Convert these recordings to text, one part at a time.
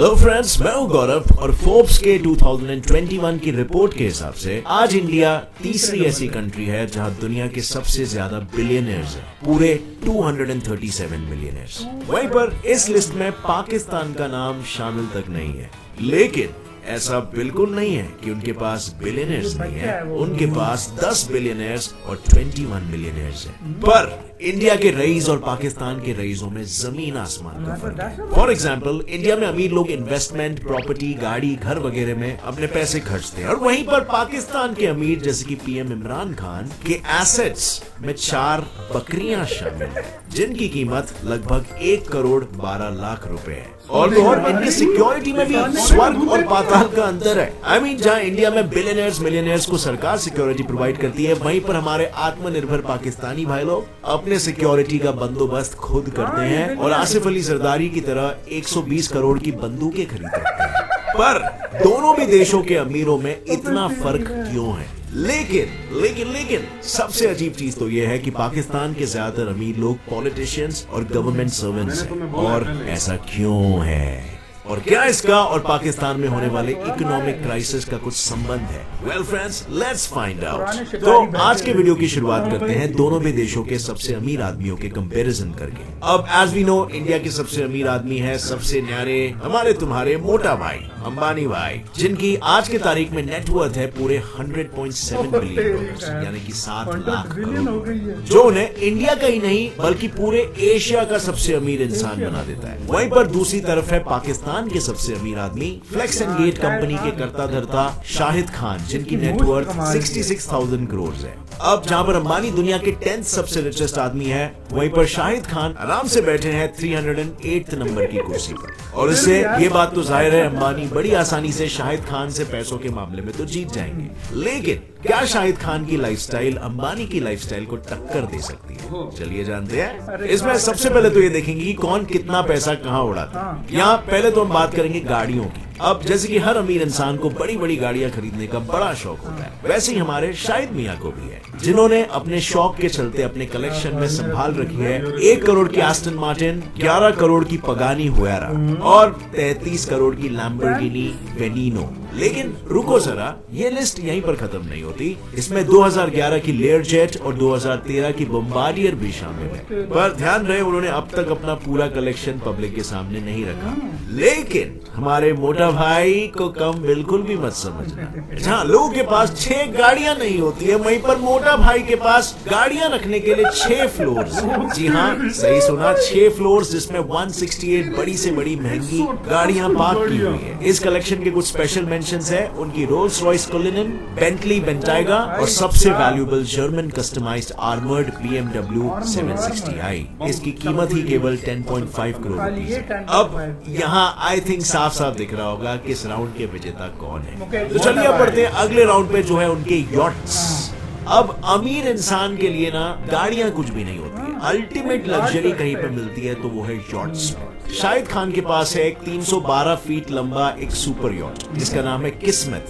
Hello friends, मैं हूं गौरव और फोर्ब्स के 2021 की रिपोर्ट के हिसाब से आज इंडिया तीसरी ऐसी कंट्री है जहां दुनिया के सबसे ज्यादा बिलियनर्स हैं, पूरे 237 मिलियनर्स। वहीं पर इस लिस्ट में पाकिस्तान का नाम शामिल तक नहीं है, लेकिन ऐसा बिल्कुल नहीं है कि उनके पास बिलियनर्स नहीं है। उनके पास 10 बिलियनर्स और 21 मिलियनर्स हैं। पर इंडिया के रईस और पाकिस्तान के रईसों में जमीन आसमान का फर्क है। फॉर एग्जाम्पल, इंडिया में अमीर लोग इन्वेस्टमेंट, प्रॉपर्टी, गाड़ी, घर वगैरह में अपने पैसे खर्चते हैं, और वहीं पर पाकिस्तान के अमीर जैसे कि पीएम इमरान खान के एसेट्स में 4 बकरियां शामिल हैं, जिनकी कीमत लगभग 1 करोड़ 12 लाख रुपए है। और इनकी सिक्योरिटी में भी स्वर्ग और पाताल का अंतर है। आई मीन, जहां इंडिया में बिलियनर्स मिलियनर्स को सरकार सिक्योरिटी प्रोवाइड करती है, वहीं पर हमारे आत्मनिर्भर पाकिस्तानी भाई लोग अपने सिक्योरिटी का बंदोबस्त खुद करते हैं और आसिफ अली जरदारी की तरह 120 करोड़ की बंदूकें खरीद रखते हैं। पर दोनों भी देशों के अमीरों में इतना फर्क क्यों है? लेकिन सबसे अजीब चीज तो यह है कि पाकिस्तान के ज्यादातर अमीर लोग पॉलिटिशियंस और गवर्नमेंट सर्वेंट्स हैं। और ऐसा क्यों है? और क्या इसका और पाकिस्तान में होने वाले इकोनॉमिक क्राइसिस का कुछ संबंध है? Well friends, let's find out. तो आज के वीडियो की शुरुआत करते हैं दोनों भी देशों के सबसे अमीर आदमियों के कंपैरिजन करके। अब एज वी नो, इंडिया के सबसे अमीर आदमी है सबसे न्यारे हमारे तुम्हारे मोटा भाई अंबानी भाई, जिनकी आज के तारीख में नेटवर्थ है पूरे 100.7 बिलियन डॉलर, यानी कि 7 लाख करोड़, जो उन्हें इंडिया का ही नहीं बल्कि पूरे एशिया का सबसे अमीर इंसान बना देता है। वहीं पर दूसरी तरफ है पाकिस्तान के सबसे अमीर आदमी, फ्लेक्स एंड गेट कंपनी के कर्ता धर्ता शाहिद खान, जिनकी नेटवर्थ 66,000 करोड़ है। अब जहां पर अंबानी दुनिया के 10th सबसे रिचेस्ट आदमी है, वहीं पर शाहिद खान आराम से बैठे हैं 308 नंबर की कुर्सी पर। और इससे ये बात तो जाहिर है, अंबानी बड़ी आसानी से शाहिद खान से पैसों के मामले में तो जीत जाएंगे। लेकिन क्या शाहिद खान की लाइफस्टाइल अंबानी की लाइफस्टाइल को टक्कर दे सकती है? चलिए जानते हैं। इसमें सबसे पहले तो ये देखेंगे कि कौन कितना पैसा कहाँ उड़ाता है। यहाँ पहले तो हम बात करेंगे गाड़ियों की। अब जैसे कि हर अमीर इंसान को बड़ी बड़ी गाड़ियां खरीदने का बड़ा शौक होता है, वैसे ही हमारे शाहिद मियां को भी है, जिन्होंने अपने शौक के चलते अपने कलेक्शन में संभाल रखी है 1 करोड़ की एस्टन मार्टिन, 11 करोड़ की पगानी हुएरा और 33 करोड़ की लैम्बोर्गिनी वेनिनो। लेकिन रुको जरा, ये लिस्ट यहीं पर खत्म नहीं होती। इसमें 2011 की लेयरजेट और 2013 की बम्बार्डियर भी शामिल है। पर ध्यान रहे, उन्होंने अब तक अपना पूरा कलेक्शन पब्लिक के सामने नहीं रखा। लेकिन हमारे मोटा भाई को कम बिल्कुल भी मत समझना। जहाँ लोगों के पास 6 गाड़ियां नहीं होती है, वहीं पर मोटा भाई के पास गाड़ियां रखने के लिए 6 फ्लोर्स। जी हाँ, सही सुना, 6 फ्लोर्स, जिसमें 168 बड़ी से बड़ी महंगी गाड़ियां पार्क की हुई है। इस कलेक्शन के कुछ स्पेशल मेंशंस है उनकी Rolls Royce Cullinan, Bentley Bentayga और सबसे valuable German customised armoured BMW 760i। इसकी कीमत ही केवल 10.5 करोड़ रुपीस है। अब यहाँ आई थिंक साफ साफ दिख रहा होगा कि इस राउंड के विजेता कौन है। तो चलिए अब बढ़ते हैं अगले राउंड पे, जो है उनके यॉट्स। अब अमीर इंसान के लिए ना गाड़ियां कुछ भी नहीं होती है, अल्टीमेट लग्जरी कहीं पे मिलती है तो वो है यॉट्स। शाहिद खान के पास है एक 312 फीट लंबा एक सुपर यॉट, जिसका नाम है किस्मत,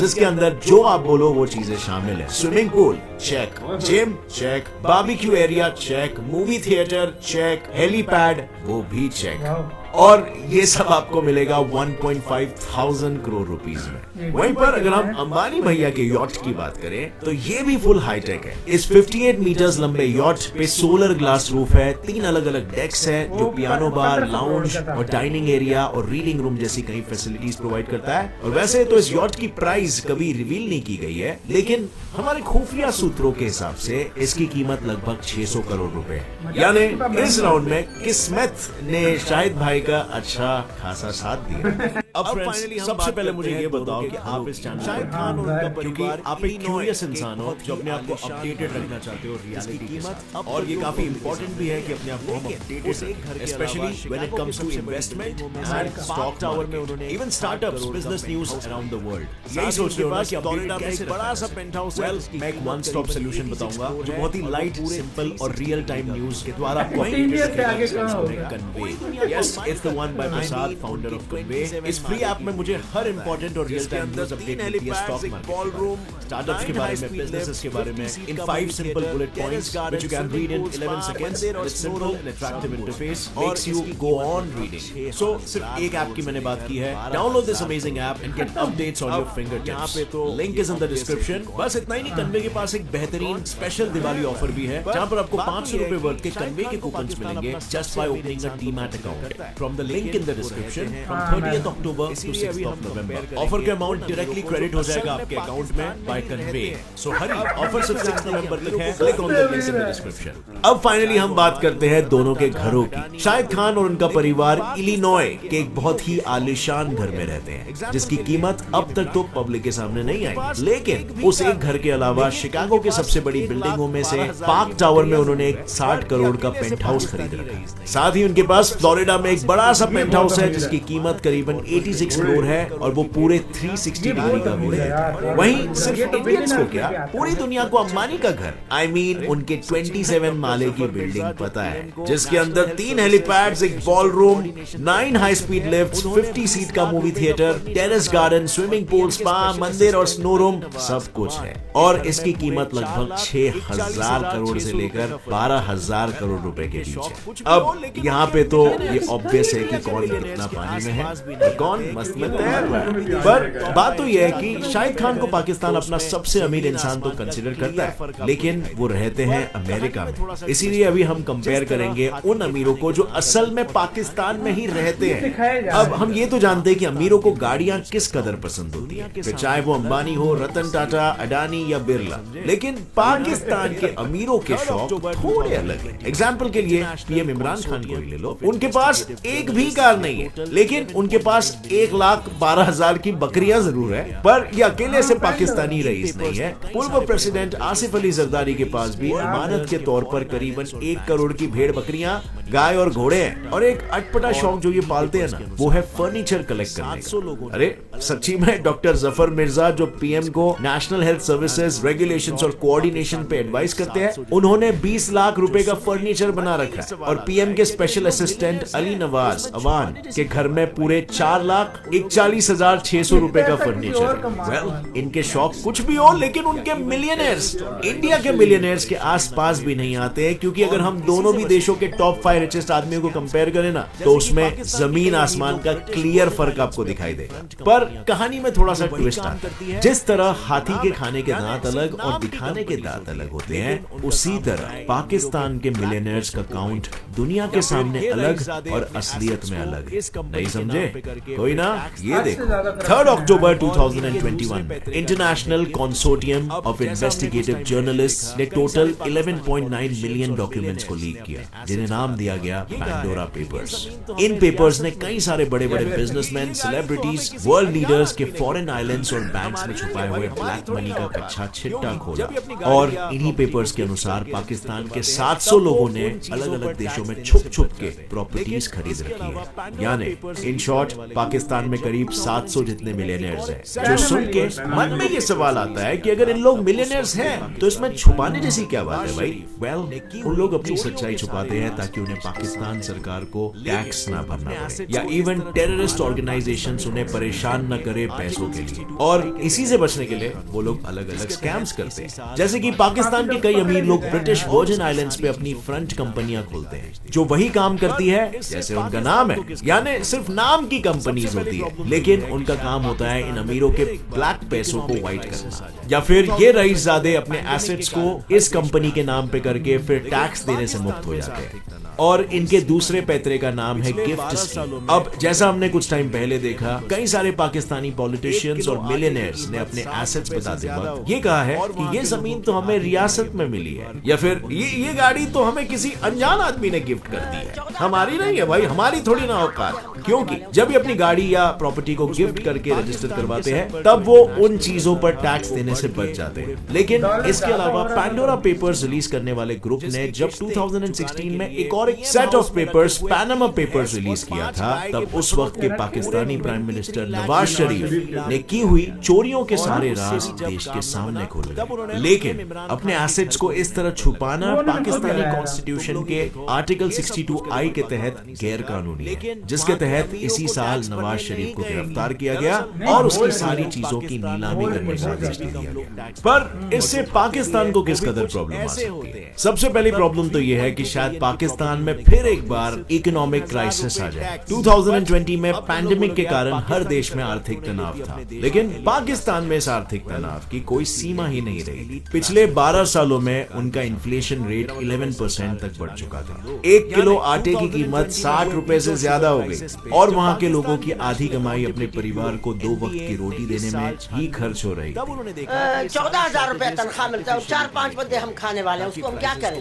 जिसके अंदर जो आप बोलो वो चीजें शामिल है। Swimming pool check, gym check, barbecue area check, movie theatre check, helipad वो भी चेक। और ये सब आपको मिलेगा 1.5 करोड़ रुपीस में। वहीं पर अगर हम अंबानी भैया के यॉट की बात करें तो ये भी फुल हाईटेक है। इस 58 मीटर्स लंबे यॉट पे सोलर ग्लास रूफ है, 3 अलग अलग डेक्स है, जो पियानो बार, लाउंज और डाइनिंग एरिया और रीडिंग रूम जैसी कई फैसिलिटीज प्रोवाइड करता है। और वैसे तो इस यॉट की प्राइस कभी रिवील नहीं की गई है, लेकिन हमारे खुफिया सूत्रों के हिसाब से इसकी कीमत लगभग 600 करोड़ रुपए है। यानी इस राउंड में किस्मत ने शाहिद भाई का अच्छा खासा साथ दिया। अब फाइनली सबसे पहले मुझे ये बताओ कि आप इस चैनल शाहिद खान और उनका परिवार, आप एक क्यूरियस इंसान हो जो अपने आप को अपडेटेड रखना चाहते हो रियलिटी के साथ, और ये काफी इंपॉर्टेंट भी है कि अपने आप को हम अपडेटेड रखें, specially when it comes to investment and stock tower में उन्होंने even startups, business news around the world. यही सोच रहे हो कि फ्लोरिडा में एक बड़ा सा पेंट हाउस है, मैं एक वन स्टॉप सॉल्यूशन बताऊंगा जो बहुत ही लाइट, सिंपल और रियल टाइम न्यूज के द्वारा आपको इंडिया से आगे कहां होगा। Convey. Yes, it's the one by Prasad, founder of convey. इस फ्री ऐप में मुझे हर इंपॉर्टेंट और रियल टाइम न्यूज़ अपडेट मिलती है, स्टॉक मार्केट, स्टार्टअप्स के बारे में, बिजनेसेस के बारे में, in 5 simple bullet points which you can read in 11 seconds. It's simple and attractive interface makes you go on reading. So सिर्फ एक ऐप की मैंने बात की है। Download this amazing app and get updates on your fingertips. Link is in the description. बस इतना ही नहीं, कन्वे के पास एक बेहतरीन स्पेशल दिवाली ऑफर भी है, जहां पर आपको 500 रुपए वर्थ के कन्वे के कूपन्स मिलेंगे just by opening a demat account from the link in the description from 30th October to 6th of November। Offer के अमाउंट डायरेक्टली क्रेडिट हो जाएगा आपके अकाउंट में बाय कन्वे। सो हरी, ऑफर सिर्फ 6 नवंबर तक है। Click on the link in the description. अब finally हम बात करते हैं दोनों के घरों की। शाहिद खान और उनका परिवार इलिनॉय के एक बहुत ही आलीशान घर में रहते हैं, जिसकी कीमत अब तक तो पब्लिक के सामने नहीं आई। लेकिन उस एक घर के अलावा शिकागो के सबसे बड़ी बिल्डिंगों में से पार्क टावर में उन्होंने एक 60 करोड़ का पेंट हाउस खरीद रखा है। साथ ही उनके पास फ्लोरिडा में एक बड़ा सा पेंट हाउस है जिसकी कीमत करीबन 86 करोड़ है और वो पूरे 360 डिग्री का व्यू है। वहीं सिर्फ इंडियंस को क्या, पूरी दुनिया को अंबानी का घर, I mean, उनके 27 माले की बिल्डिंग पता है, जिसके अंदर 3 हेलीपैड्स, एक ball room, 9 high speed lifts, 50 seat का movie theatre, terrace garden, swimming pool, spa, मंदिर और स्नो रूम, सब कुछ है। और इसकी कीमत लगभग 6000 करोड़ से लेकर 12,000 करोड़ रुपए के बीच है। अब यहाँ पे तो ये ऑब्वियस है कि कौन कितना पानी में है और कौन मस्त में तैर रहा है। पर बात तो यह है कि शाहिद खान को पाकिस्तान अपना सबसे अमीर इंसान तो कंसीडर करता है, लेकिन वो रहते हैं अमेरिका में। इसीलिए अभी हम कंपेयर करेंगे उन अमीरों को जो असल में पाकिस्तान में ही रहते हैं। अब हम ये तो जानते हैं कि अमीरों को गाड़ियां किस कदर पसंद होती है, फिर चाहे वो अंबानी हो, रतन टाटा, अडानी या बिरला। लेकिन पाकिस्तान के अमीरों के शौक थोड़े अलग हैं। एग्जाम्पल के लिए पीएम इमरान खान को ही ले लो। उनके पास एक भी कार नहीं है, लेकिन उनके पास 1,12,000 की बकरियां जरूर है, पर ये अकेले से पाकिस्तानी रईस नहीं है। पूर्व प्रेसिडेंट आसिफ अली जरदारी के पास भी अमानत के तौर पर करीबन 1 करोड़ की भेड़ बकरियां, गाय और घोड़े हैं। और एक अटपटा शौक जो ये पालते हैं ना, वो है फर्नीचर कलेक्ट करने का। अरे सच्ची में डॉक्टर जफर मिर्जा जो पीएम को नेशनल हेल्थ सर्विसेज, रेगुलेशंस और कोऑर्डिनेशन पे एडवाइस करते हैं, उन्होंने 20 लाख रुपए का फर्नीचर बना रखा है। और पीएम के स्पेशल असिस्टेंट अली नवाज अवान के घर में पूरे 4,41,600 रुपए का फर्नीचर। वेल, इनके शौक कुछ भी हो, लेकिन उनके मिलियनेयर्स इंडिया के मिलियनेयर्स के आसपास भी नहीं आते हैं, क्योंकि अगर हम दोनों भी देशों के टॉप 5 रिचेस्ट आदमियों को कंपेयर करें ना, तो उसमें जमीन आसमान का क्लियर फर्क आपको दिखाई देगा। पर कहानी में थोड़ा सा ट्विस्ट आता है। जिस तरह हाथी के खाने के दांत अलग और दिखाने के दांत अलग होते हैं, उसी तरह पाकिस्तान के मिलियनेयर्स का काउंट दुनिया के सामने अलग और असलियत में अलग। नहीं समझे? कोई ना, ये देखो। 3 अक्टूबर 2021 में international consortium of investigative journalists ने टोटल 11.9 मिलियन डॉक्यूमेंट्स को लीक किया, जिन्हें नाम दिया गया पैंडोरा पेपर्स। इन पेपर्स ने कई सारे बड़े बड़े बिजनेसमैन, सेलिब्रिटीज, वर्ल्ड लीडर्स के फॉरेन आइलैंड्स और बैंक्स में छुपाए हुए ब्लैक मनी का कच्चा छिट्टा खोला। और इन्हीं पेपर्स के अनुसार पाकिस्तान के 700 लोगों ने अलग अलग देशों में छुप छुप के प्रॉपर्टीज खरीद रखी है। यानी इन शॉर्ट, पाकिस्तान में करीब 700 जितने मिलियनेयर्स हैं। जो सुन के मन में ये सवाल आता है कि अगर इन लोग मिलियनेयर्स हैं, तो इसमें छुपाने जैसी क्या बात है भाई? वेल, उन लोग अपनी सच्चाई छुपाते हैं ताकि उन्हें पाकिस्तान सरकार को टैक्स ना भरना पड़े, या इवन टेररिस्ट ऑर्गेनाइजेशंस उन्हें परेशान न करे पैसों के लिए। और इसी से बचने के लिए वो लोग अलग अलग स्कैम्स करते हैं। जैसे कि पाकिस्तान के कई अमीर लोग ब्रिटिश वर्जिन आइलैंड्स पे अपनी फ्रंट कंपनियां खोलते हैं, जो वही काम करती है जैसे उनका नाम है, यानी सिर्फ नाम की कंपनीज होती है, लेकिन उनका काम होता है इन अमीरों के ब्लैक पैसों को व्हाइट करना। या फिर ये रईसजादे अपने एसेट्स को इस कंपनी के नाम पे करके फिर टैक्स देने से मुक्त हो जाते हैं। और इनके दूसरे पैतरे का नाम है गिफ्ट स्कीम। अब जैसा हमने कुछ टाइम पहले देखा, कई सारे पाकिस्तानी पॉलिटिशियंस और मिलियनेयर्स ने अपने एसेट्स बताते वक्त ये कहा है कि ये जमीन तो हमें रियासत में मिली है, या फिर ये गाड़ी तो हमें किसी अनजान आदमी ने गिफ्ट कर दी है, हमारी नहीं है भाई, हमारी थोड़ी ना औकात। क्योंकि जब ये अपनी गाड़ी या प्रॉपर्टी को गिफ्ट करके रजिस्टर करवाते हैं, तब वो उन चीजों पर टैक्स देने से बच जाते हैं। लेकिन इसके अलावा पैंडोरा पेपर्स रिलीज करने वाले ग्रुप ने जब 2016 में एक और set of papers, Panama papers release किया था, तब उस वक्त के पाकिस्तानी प्राइम मिनिस्टर नवाज शरीफ ने की हुई चोरियों के सारे राज देश के सामने खोले। लेकिन अपने एसेट्स को इस तरह छुपाना पाकिस्तानी कॉन्स्टिट्यूशन के आर्टिकल 62I के तहत गैर कानूनी है, जिसके तहत इसी साल नवाज शरीफ को गिरफ्तार किया गया और उसकी सारी चीजों की नीलामी करने का आदेश दे दिया गया। पर इससे पाकिस्तान को किस कदर प्रॉब्लम आ सकती है? सबसे पहली प्रॉब्लम तो यह है कि शायद पाकिस्तान में फिर एक बार इकोनॉमिक क्राइसिस आ जाए। 2020 में पैंडेमिक के कारण हर देश में आर्थिक तनाव था, लेकिन पाकिस्तान में इस आर्थिक तनाव की कोई सीमा ही नहीं रही। पिछले 12 सालों में उनका इन्फ्लेशन रेट 11% तक बढ़ चुका था। 1 किलो आटे की कीमत 60 रुपए से ज्यादा हो गई और वहाँ के लोगों की आधी कमाई अपने परिवार को 2 वक्त की रोटी देने में ही खर्च हो रही। 14,000 रुपए तनख्वाह मिलता है और 4-5 बंदे हम खाने वाले हैं, उसको हम क्या करें?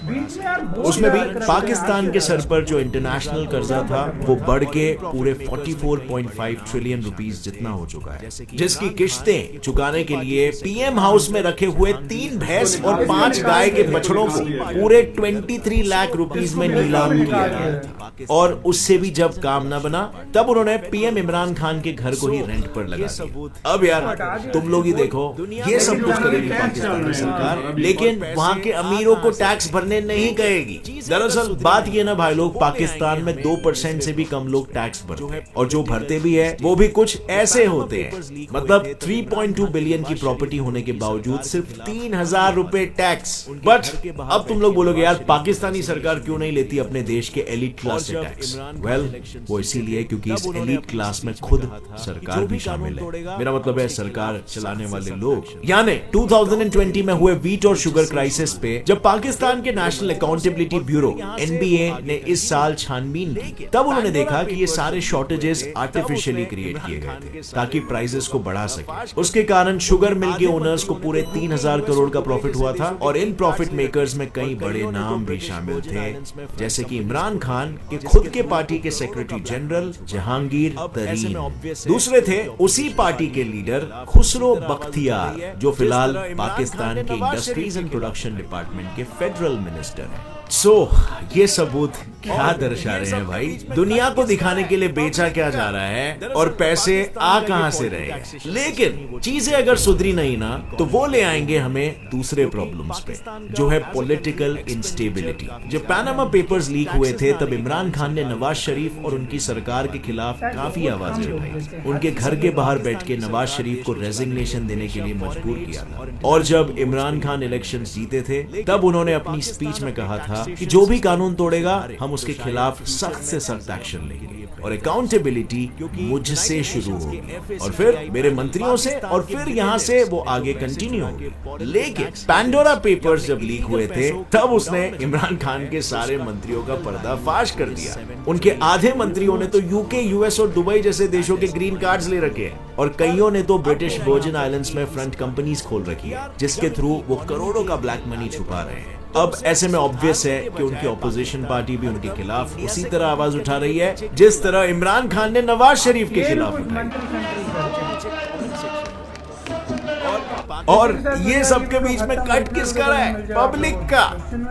उसमें भी पाकिस्तान के सर पर जो इंटरनेशनल कर्जा था वो बढ़ के पूरे 44.5 ट्रिलियन रुपीस जितना हो चुका है, जिसकी किश्तें चुकाने के लिए पीएम हाउस में रखे हुए 3 भैंस और 5 गाय के बछड़ों को पूरे 23 लाख रुपीस में नीलाम किया गया था। और उससे भी जब काम न बना तब उन्होंने पीएम इमरान खान के घर को ही रेंट पर लगा दिया। अब यार तुम लोग ही देखो, ये सब कुछ करेगी पाकिस्तान की सरकार, लेकिन वहाँ के अमीरों को टैक्स भरने नहीं कहेगी। दरअसल बात ये ना भाई लोग, पाकिस्तान में 2% से भी कम लोग टैक्स भरते हैं और जो भरते भी है वो भी कुछ ऐसे होते हैं, मतलब 3.2 बिलियन की प्रॉपर्टी होने के बावजूद सिर्फ 3,000 रुपए टैक्स। बट अब तुम लोग बोलोगे यार पाकिस्तानी सरकार क्यों नहीं लेती अपने देश के एलिट क्लास से टैक्स? वेल, वो इसीलिए क्योंकि इस एलिट क्लास में खुद सरकार भी शामिल है। मेरा मतलब है सरकार चलाने वाले लोग। यानी 2020 में हुए व्हीट और शुगर क्राइसिस पे जब पाकिस्तान के नेशनल अकाउंटेबिलिटी ब्यूरो (NBA) ने इस साल छानबीन की, तब उन्होंने देखा कि ये सारे शॉर्टेजेस आर्टिफिशियली क्रिएट किए गए थे ताकि प्राइसेस को बढ़ा सके। उसके कारण शुगर मिल के ओनर्स को पूरे 3,000 करोड़ का प्रॉफिट हुआ था और इन प्रॉफिट मेकर्स में कई बड़े नाम भी शामिल थे, जैसे कि इमरान खान के खुद के पार्टी के सेक्रेटरी जनरल जहांगीर तरीन। दूसरे थे उसी पार्टी के लीडर खुसरो बख्तियार, जो फिलहाल पाकिस्तान के इंडस्ट्रीज एंड प्रोडक्शन डिपार्टमेंट के फेडरल मिनिस्टर हैं। ये सबूत क्या दर्शा रहे हैं भाई? दुनिया को दिखाने के लिए बेचा क्या जा रहा है और पैसे आ कहां से रहे हैं? लेकिन चीजें अगर सुधरी नहीं ना तो वो ले आएंगे हमें दूसरे प्रॉब्लम्स पे, जो है पॉलिटिकल इंस्टेबिलिटी। जब पैनामा पेपर्स लीक हुए थे तब इमरान खान ने नवाज शरीफ और उनकी सरकार के खिलाफ काफी आवाजें उठाई। उनके घर के बाहर बैठ के नवाज शरीफ को रेजिग्नेशन देने के लिए मजबूर किया था। और जब इमरान खान इलेक्शन जीते थे तब उन्होंने अपनी स्पीच में कहा था कि जो भी कानून तोड़ेगा हम उसके खिलाफ सख्त से सख्त एक्शन लेंगे और अकाउंटेबिलिटी मुझसे शुरू होगी और फिर मेरे मंत्रियों से और फिर यहाँ से वो आगे कंटिन्यू होगी। लेकिन पैंडोरा पेपर्स जब लीक हुए थे तब उसने इमरान खान के सारे मंत्रियों का पर्दाफाश कर दिया। उनके आधे मंत्रियों ने तो यूके, यूएस और दुबई जैसे देशों के ग्रीन कार्ड्स ले रखे हैं और कईयों ने तो ब्रिटिश वर्जिन आइलैंड्स में फ्रंट कंपनीज खोल रखी है, जिसके थ्रू वो करोड़ों का ब्लैक मनी छुपा रहे हैं। अब ऐसे में ऑब्वियस है कि उनकी ऑपोजिशन पार्टी भी उनके खिलाफ उसी तरह आवाज उठा रही है जिस तरह इमरान खान ने नवाज शरीफ के खिलाफ उठाई। और ये सबके बीच में कट किसका रहा है? पब्लिक का।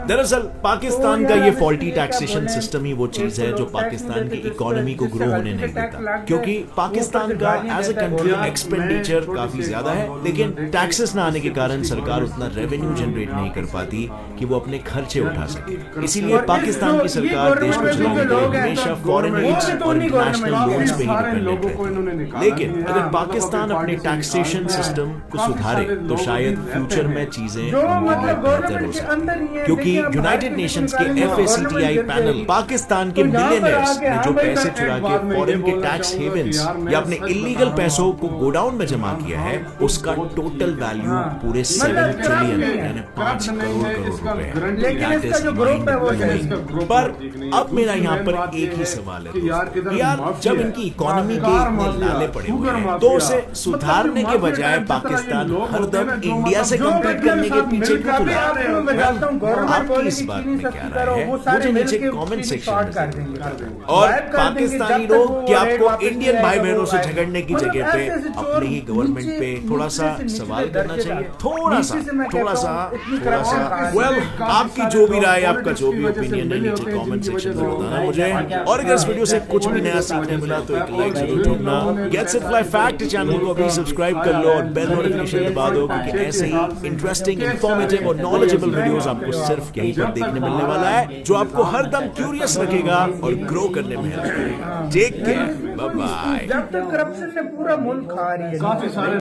दरअसल पाकिस्तान का ये फॉल्टी टैक्सेशन सिस्टम ही वो चीज है जो पाकिस्तान की इकोनॉमी को ग्रो होने नहीं देता, क्योंकि पाकिस्तान का एज अ कंट्री एक्सपेंडिचर काफी ज्यादा है, लेकिन टैक्सेस ना आने के कारण सरकार उतना रेवेन्यू जनरेट नहीं कर पाती कि वो अपने खर्चे उठा सके। इसीलिए पाकिस्तान की सरकार देश को चलाने के लिए हमेशा फॉरेन एड्स और इंटरनेशनल लोन्स पे ही डिपेंडेंट रहती है। लेकिन अगर पाकिस्तान अपने टैक्सेशन सिस्टम को सुधारे तो शायद फ्यूचर में चीजें बेहतर हो सकती, क्योंकि यूनाइटेड नेशंस के FACTI पैनल पाकिस्तान के मिलियनेयर्स ने जो पैसे चुरा के फॉरेन के टैक्स हेवंस या अपने इलीगल पैसों को गोडाउन में जमा किया है, उसका टोटल वैल्यू पूरे 7 ट्रिलियन यानी 5 करोड़ रुपए है। पर अब मेरा यहाँ पर एक ही सवाल है यार, जब इनकी इकोनॉमी के इतने लाले पड़े हुए हैं तो उसे सुधारने के बजाय पाकिस्तान हरदम इंडिया से कंपीट करने के पीछे क्यों तुला? आपकी इस बात में क्या राय है? मुझे नीचे कमेंट सेक्शन में। और पाकिस्तानी लोग, क्या आपको इंडियन भाई बहनों से झगड़ने की जगह पे अपने ही गवर्नमेंट पे थोड़ा सा सवाल करना चाहिए? थोड़ा सा वेल, आपकी जो भी राय, आपका जो भी ओपिनियन है नीचे कमेंट सेक्शन में बताना मुझे। और अगर इस वीडियो से कुछ भी नया सीखने मिला तो एक लाइक जरूर ठोकना। Gets it fly fact channel को अभी सब्सक्राइब कर लो और बेल नोटिफिकेशन दबा दो हो, क्योंकि ऐसे ही इंटरेस्टिंग, इंफॉर्मेटिव और नॉलेजेबल वीडियोस आपको सिर्फ यहीं पर देखने मिलने वाला है, जो आपको हरदम क्यूरियस रखेगा और ग्रो करने में हेल्प करेगा। Take care, bye bye. जब तक करप्शन ने पूरा मुल्क खा रही है।